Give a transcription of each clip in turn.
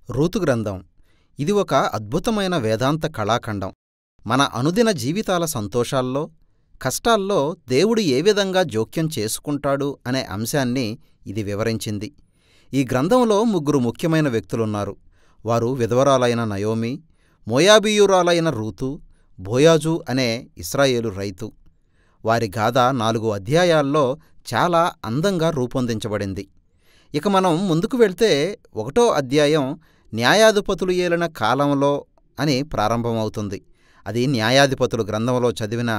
Ruth గ్రంథం ఇది ఒక అద్భుతమైన వేదాంత కళాఖండం. మన అనుదిన జీవితాల సంతోషాల్లో, కష్టాల్లో దేవుడు ఏ విధంగా జోక్యం చేసుకుంటాడు అనే అంశాన్ని ఇది వివరించింది. ఈ గ్రంథంలో ముగ్గురు ముఖ్యమైన వ్యక్తులున్నారు. వారు విధవరాలైన నయోమి, మోయాబీయురాలైన రూతు, బోయాజు అనే ఇశ్రాయేలు రైతు. వారి గాథ 4 అధ్యాయాల్లో చాలా అందంగా రూపొందించబడింది. ఇక మనం ముందుకు వెళ్తే 1వ అధ్యాయం న్యాయాధిపతులు ఏలిన కాలంలో అని ప్రారంభమవుతుంది. అది న్యాయాధిపతులు గ్రంథంలో చదివిన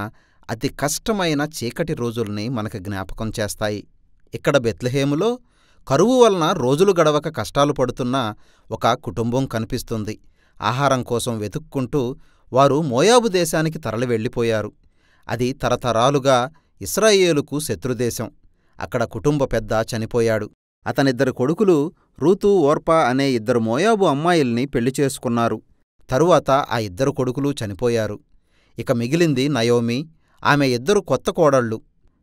అతి కష్టమైన చీకటి రోజుల్ని మనకు జ్ఞాపకం చేస్తాయి. ఇక్కడ బెత్లెహేములో కరువు వలన రోజులు గడవక కష్టాలు పడుతున్న ఒక కుటుంబం కనిపిస్తుంది. ఆహారం కోసం వెతుక్కుంటూ వారు మోయాబు దేశానికి తరలి వెళ్ళిపోయారు. అది తరతరాలుగా ఇశ్రాయేలుకు శత్రుదేశం. అక్కడ కుటుంబ పెద్ద చనిపోయాడు. అతనిద్దరు కొడుకులు రూతు, ఓర్పా అనే 2 మోయాబు అమ్మాయిల్ని పెళ్లి చేసుకున్నారు. తరువాత ఆ 2 కొడుకులు చనిపోయారు. ఇక మిగిలింది నయోమి, ఆమె 2 కొత్త కోడళ్ళు.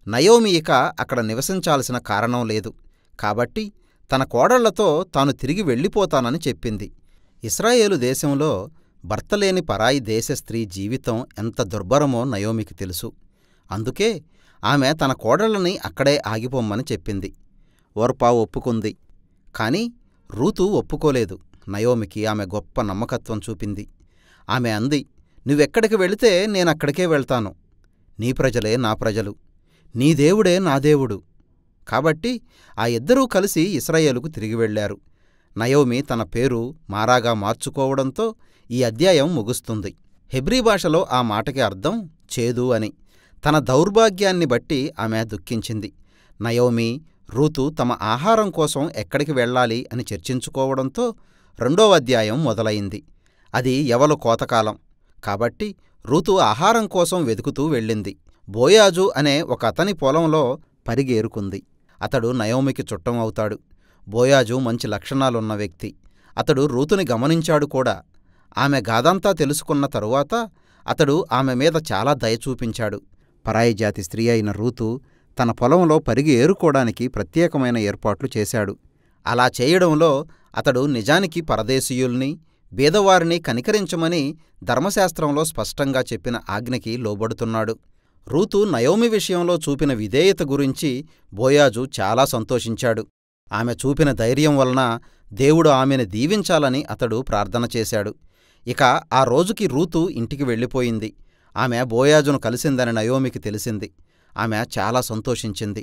నయోమి ఇక అక్కడ నివసించాల్సిన కారణం లేదు. కాబట్టి తన కోడళ్లతో తాను తిరిగి వెళ్ళిపోతానని చెప్పింది. ఇశ్రాయేలు దేశంలో భర్తలేని పరాయి దేశ స్త్రీ జీవితం ఎంత దుర్భరమో నయోమికి తెలుసు. అందుకే ఆమె తన కోడళ్ళని అక్కడే ఆగిపోమ్మని చెప్పింది. ఓర్పా ఒప్పుకుంది. కాని రూతు ఒప్పుకోలేదు. నయోమికి ఆమె గొప్ప నమ్మకత్వం చూపింది. ఆమె అంది, నువ్వెక్కడికి వెళితే నేనక్కడికే వెళ్తాను. నీ ప్రజలే నా ప్రజలు, నీ దేవుడే నా దేవుడు. కాబట్టి ఆ 2 కలిసి ఇశ్రాయేలుకు తిరిగి వెళ్లారు. నయోమి తన పేరు మారాగా మార్చుకోవడంతో ఈ అధ్యాయం ముగుస్తుంది. హెబ్రీ భాషలో ఆ మాటకి అర్థం చేదు అని. తన దౌర్భాగ్యాన్ని బట్టి ఆమె దుఃఖించింది. నయోమి, రూతు తమ ఆహారం కోసం ఎక్కడికి వెళ్ళాలి అని చర్చించుకోవడంతో 2వ అధ్యాయం మొదలైంది. అది యవలు కోతకాలం. కాబట్టి రూతు ఆహారం కోసం వెతుకుతూ వెళ్ళింది. బోయాజు అనే ఒక అతని పొలంలో పరిగేరుకుంది. అతడు నయోమికి చుట్టం అవుతాడు. బోయాజు మంచి లక్షణాలున్న వ్యక్తి. అతడు రూతుని గమనించాడు కూడా. ఆమె గాథంతా తెలుసుకున్న తరువాత అతడు ఆమె మీద చాలా దయ చూపించాడు. పరాయి జాతి స్త్రీ అయిన రూతు తన పొలంలో పరిగి ఏరుకోవడానికి ప్రత్యేకమైన ఏర్పాట్లు చేశాడు. అలా చేయడంలో అతడు నిజానికి పరదేశీయుల్ని, బీదవారిని కనికరించమని ధర్మశాస్త్రంలో స్పష్టంగా చెప్పిన ఆజ్ఞకి లోబడుతున్నాడు. రూతు నయోమి విషయంలో చూపిన విధేయత గురించి బోయాజు చాలా సంతోషించాడు. ఆమె చూపిన ధైర్యం వలన దేవుడు ఆమెను దీవించాలని అతడు ప్రార్థన చేశాడు. ఇక ఆ రోజుకి రూతు ఇంటికి వెళ్ళిపోయింది. ఆమె బోయాజును కలిసిందని నయోమికి తెలిసింది. ఆమె చాలా సంతోషించింది.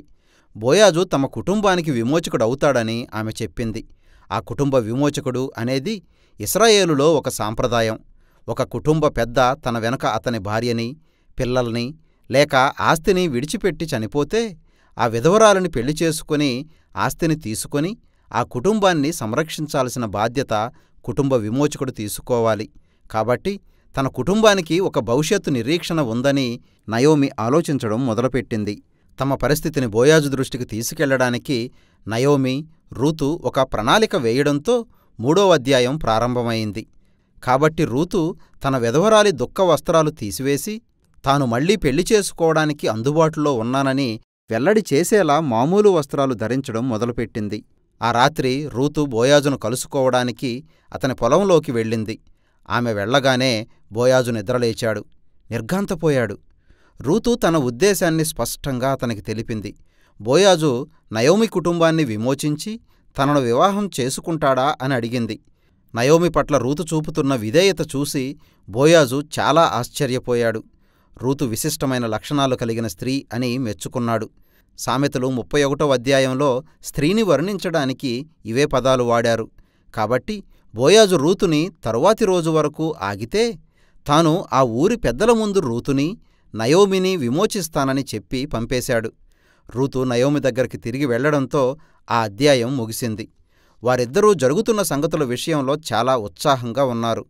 బోయాజు తమ కుటుంబానికి విమోచకుడవుతాడని ఆమె చెప్పింది. ఆ కుటుంబ విమోచకుడు అనేది ఇశ్రాయేలులో ఒక సాంప్రదాయం. ఒక కుటుంబ పెద్ద తన వెనుక అతని భార్యని, పిల్లల్ని లేక ఆస్తిని విడిచిపెట్టి చనిపోతే ఆ విధవరాలిని పెళ్లి చేసుకుని ఆస్తిని తీసుకొని ఆ కుటుంబాన్ని సంరక్షించాల్సిన బాధ్యత కుటుంబ విమోచకుడు తీసుకోవాలి. కాబట్టి తన కుటుంబానికి ఒక భవిష్యత్తు నిరీక్షణ ఉందని నయోమి ఆలోచించడం మొదలుపెట్టింది. తమ పరిస్థితిని బోయాజు దృష్టికి తీసుకెళ్లడానికి నయోమి, రూతు ఒక ప్రణాళిక వేయడంతో 3వ అధ్యాయం ప్రారంభమైంది. కాబట్టి రూతు తన విధవరాలి దుఃఖ వస్త్రాలు తీసివేసి తాను మళ్లీ పెళ్లి చేసుకోవడానికి అందుబాటులో ఉన్నానని వెల్లడి చేసేలా మామూలు వస్త్రాలు ధరించడం మొదలుపెట్టింది. ఆ రాత్రి రూతు బోయాజును కలుసుకోవడానికి అతని పొలంలోకి వెళ్ళింది. ఆమె వెళ్లగానే బోయాజు నిద్రలేచాడు, నిర్ఘాంతపోయాడు. రూతు తన ఉద్దేశాన్ని స్పష్టంగా అతనికి తెలిపింది. బోయాజు నయోమి కుటుంబాన్ని విమోచించి తనను వివాహం చేసుకుంటాడా అని అడిగింది. నయోమి పట్ల రూతు చూపుతున్న విధేయత చూసి బోయాజు చాలా ఆశ్చర్యపోయాడు. రూతు విశిష్టమైన లక్షణాలు కలిగిన స్త్రీ అని మెచ్చుకున్నాడు. సామెతలు 31వ అధ్యాయంలో స్త్రీని వర్ణించడానికి ఇవే పదాలు వాడారు. కాబట్టి బోయాజు రూతుని తరువాతి రోజు వరకు ఆగితే తాను ఆ ఊరి పెద్దల ముందు రూతుని, నయోమిని విమోచిస్తానని చెప్పి పంపేశాడు. రూతు నయోమి దగ్గరికి తిరిగి వెళ్లడంతో ఆ అధ్యాయం ముగిసింది. వారిద్దరూ జరుగుతున్న సంగతుల విషయంలో చాలా ఉత్సాహంగా ఉన్నారు.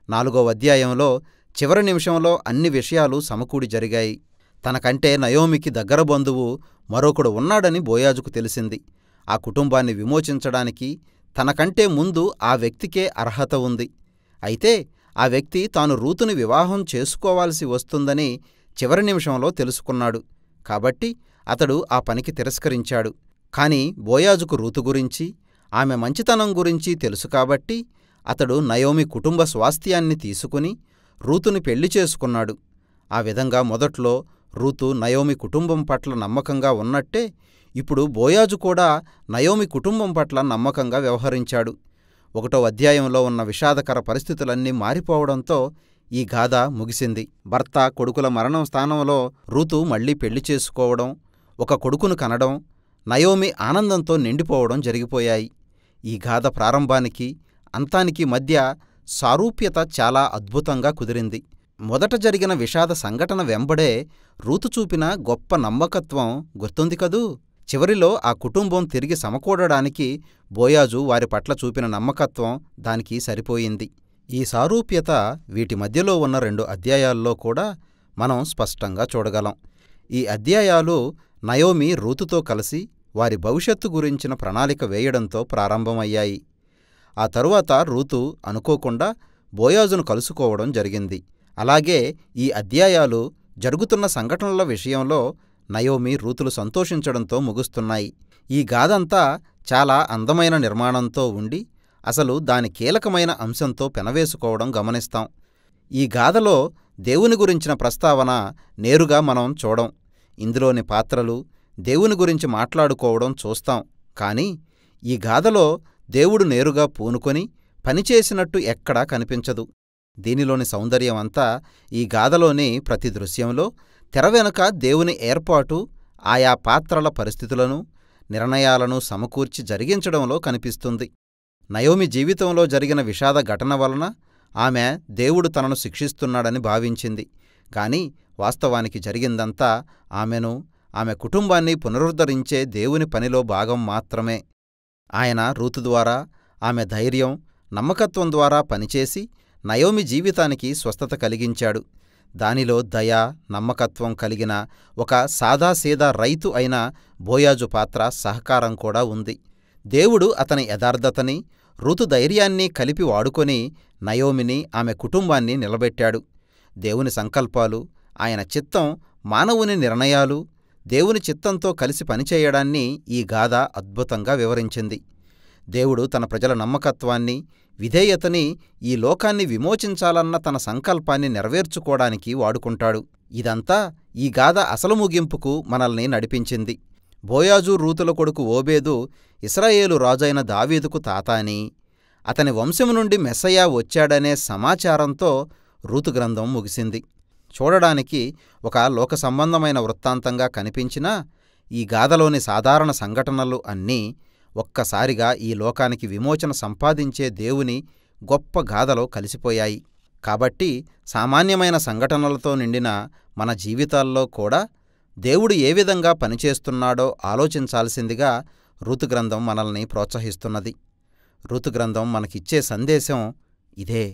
4వ అధ్యాయంలో చివరి నిమిషంలో అన్ని విషయాలు సమకూడి జరిగాయి. తనకంటే నయోమికి దగ్గర బంధువు మరొకడు ఉన్నాడని బోయాజుకు తెలిసింది. ఆ కుటుంబాన్ని విమోచించడానికి తనకంటే ముందు ఆ వ్యక్తికే అర్హత ఉంది. అయితే ఆ వ్యక్తి తాను రూతుని వివాహం చేసుకోవాల్సి వస్తుందని చివరి నిమిషంలో తెలుసుకున్నాడు. కాబట్టి అతడు ఆ పనికి తిరస్కరించాడు. కాని బోయాజుకు రూతు గురించి, ఆమె మంచితనం గురించి తెలుసు కాబట్టి అతడు నయోమి కుటుంబ స్వాస్థ్యాన్ని తీసుకుని రూతుని పెళ్లి చేసుకున్నాడు. ఆ విధంగా మొదట్లో రూతు నయోమి కుటుంబం పట్ల నమ్మకంగా ఉన్నట్టే ఇప్పుడు బోయాజు కూడా నయోమి కుటుంబం పట్ల నమ్మకంగా వ్యవహరించాడు. 1వ అధ్యాయంలో ఉన్న విషాదకర పరిస్థితులన్నీ మారిపోవడంతో ఈ గాథ ముగిసింది. భర్త కొడుకుల మరణం స్థానంలో రూతు మళ్లీ పెళ్లి చేసుకోవడం, ఒక కొడుకును కనడం, నయోమి ఆనందంతో నిండిపోవడం జరిగిపోయాయి. ఈ గాథ ప్రారంభానికి అంతానికి మధ్య సారూప్యత చాలా అద్భుతంగా కుదిరింది. మొదట జరిగిన విషాద సంఘటన వెంబడే రూతు చూపిన గొప్ప నమ్మకత్వం గుర్తుంది కదూ. చివరిలో ఆ కుటుంబం తిరిగి సమకూడడానికి బోయాజు వారి పట్ల చూపిన నమ్మకత్వం దానికి సరిపోయింది. ఈ సారూప్యత వీటి మధ్యలో ఉన్న 2 అధ్యాయాల్లో కూడా మనం స్పష్టంగా చూడగలం. ఈ అధ్యాయాలు నయోమి రూతుతో కలిసి వారి భవిష్యత్తు గురించిన ప్రణాళిక వేయడంతో ప్రారంభమయ్యాయి. ఆ తరువాత రూతు అనుకోకుండా బోయాజును కలుసుకోవడం జరిగింది. అలాగే ఈ అధ్యాయాలు జరుగుతున్న సంఘటనల విషయంలో నయోమి రూతులు సంతోషించడంతో ముగుస్తున్నాయి. ఈ గాథంతా చాలా అందమైన నిర్మాణంతో ఉండి అసలు దాని కీలకమైన అంశంతో పెనవేసుకోవడం గమనిస్తాం. ఈ గాథలో దేవుని గురించిన ప్రస్తావన నేరుగా మనం చూడం. ఇందులోని పాత్రలు దేవుని గురించి మాట్లాడుకోవడం చూస్తాం. కానీ ఈ గాథలో దేవుడు నేరుగా పూనుకొని పనిచేసినట్టు ఎక్కడా కనిపించదు. దీనిలోని సౌందర్యమంతా ఈ గాథలోని ప్రతి దృశ్యంలో తెర వెనుక దేవుని ఏర్పాటు, ఆయా పాత్రల పరిస్థితులను, నిర్ణయాలను సమకూర్చి జరిగించడంలో కనిపిస్తుంది. నయోమి జీవితంలో జరిగిన విషాద ఘటన వలన ఆమె దేవుడు తనను శిక్షిస్తున్నాడని భావించింది. కాని వాస్తవానికి జరిగిందంతా ఆమెను, ఆమె కుటుంబాన్ని పునరుద్ధరించే దేవుని పనిలో భాగం మాత్రమే. ఆయన రూతు ద్వారా, ఆమె ధైర్యం, నమ్మకత్వం ద్వారా పనిచేసి నయోమి జీవితానికి స్వస్థత కలిగించాడు. దానిలో దయ, నమ్మకత్వం కలిగిన ఒక సాదాసీదా రైతు అయిన బోయాజు పాత్ర, సహకారం కూడా ఉంది. దేవుడు అతని యథార్థతని, రూతు ధైర్యాన్ని కలిపి వాడుకొని నయోమిని, ఆమె కుటుంబాన్ని నిలబెట్టాడు. దేవుని సంకల్పాలు, ఆయన చిత్తం, మానవుని నిర్ణయాలు, దేవుని చిత్తంతో కలిసి పనిచేయడాన్ని ఈ గాథ అద్భుతంగా వివరించింది. దేవుడు తన ప్రజల నమ్మకత్వాన్ని, విధేయతని ఈ లోకాన్ని విమోచించాలన్న తన సంకల్పాన్ని నెరవేర్చుకోవడానికి వాడుకుంటాడు. ఇదంతా ఈ గాథ అసలు ముగింపుకు మనల్ని నడిపించింది. బోయాజు రూతుల కొడుకు ఓబేదు ఇశ్రాయేలు రాజైన దావీదుకు తాత అని, అతని వంశం నుండి మెస్సయ్య వచ్చాడనే సమాచారంతో రూతు గ్రంథం ముగిసింది. చూడడానికి ఒక లోక సంబంధమైన వృత్తాంతంగా కనిపించినా ఈ గాథలోని సాధారణ సంఘటనలు అన్నీ ఒక్కసారిగా ఈ లోకానికి విమోచన సంపాదించే దేవుని గొప్ప గాథలో కలిసిపోయాయి. కాబట్టి సామాన్యమైన సంఘటనలతో నిండిన మన జీవితాల్లో కూడా దేవుడు ఏ విధంగా పనిచేస్తున్నాడో ఆలోచించాల్సిందిగా రూతు గ్రంథం మనల్ని ప్రోత్సహిస్తున్నది. రూతు గ్రంథం మనకిచ్చే సందేశం ఇదే.